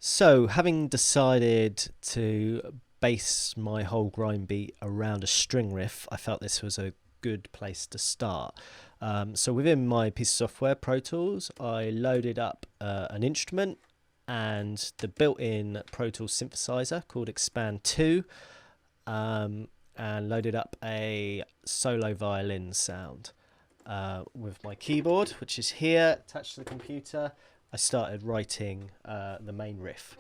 So, having decided to base my whole grind beat around a string riff, I felt this was a good place to start. So, within my piece of software, Pro Tools, I loaded up an instrument and the built-in Pro Tools synthesizer called Expand 2, and loaded up a solo violin sound. With my keyboard, which is here attached to the computer, I started writing the main riff.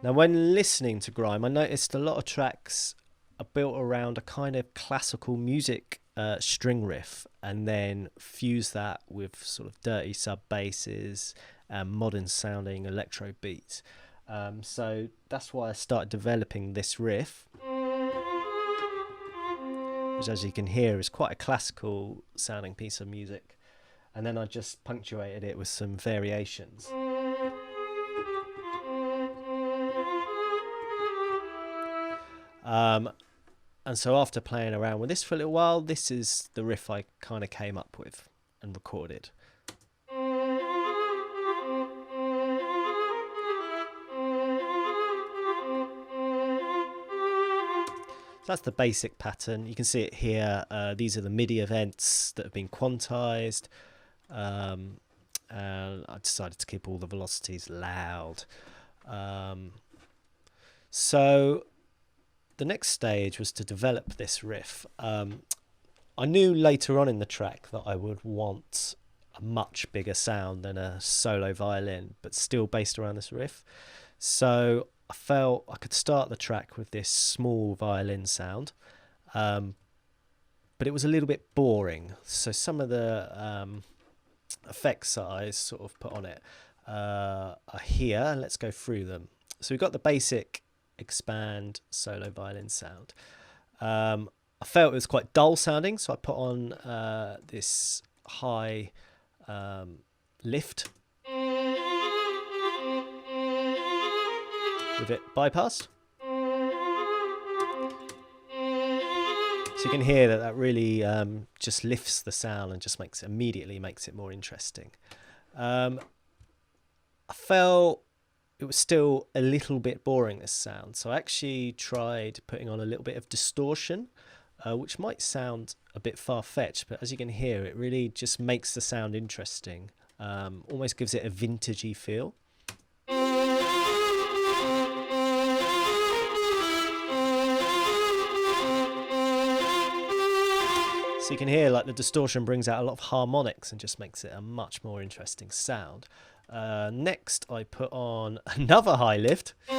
Now, when listening to Grime, I noticed a lot of tracks are built around a kind of classical music string riff, and then fuse that with sort of dirty sub basses and modern sounding electro beats. So that's why I started developing this riff, which, as you can hear, is quite a classical sounding piece of music. And then I just punctuated it with some variations. And so after playing around with this for a little while, this is the riff I kind of came up with and recorded. That's the basic pattern. You can see it here. These are the MIDI events that have been quantized. And I decided to keep all the velocities loud. So the next stage was to develop this riff. I knew later on in the track that I would want a much bigger sound than a solo violin, but still based around this riff. So I felt I could start the track with this small violin sound, but it was a little bit boring. So some of the effects that I sort of put on it are here. Let's go through them. So we've got the basic expand solo violin sound. I felt it was quite dull sounding, so I put on this high lift with it bypassed. So you can hear that really just lifts the sound and just immediately makes it more interesting. I felt it was still a little bit boring, this sound, so I actually tried putting on a little bit of distortion, which might sound a bit far-fetched, but as you can hear, it really just makes the sound interesting, almost gives it a vintagey feel. So you can hear like the distortion brings out a lot of harmonics and just makes it a much more interesting sound. Next, I put on another high lift. So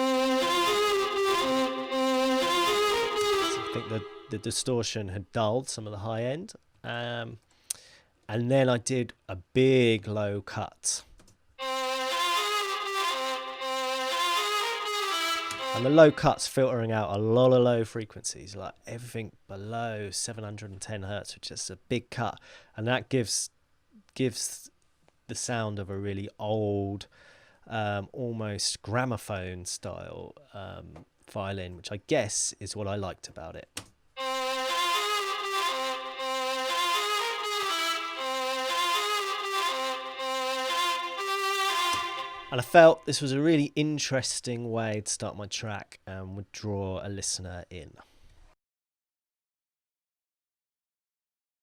I think the distortion had dulled some of the high end. And then I did a big low cut. And the low cut's filtering out a lot of low frequencies, like everything below 710 hertz, which is a big cut. And that gives the sound of a really old, almost gramophone style violin, which I guess is what I liked about it. And I felt this was a really interesting way to start my track and would draw a listener in.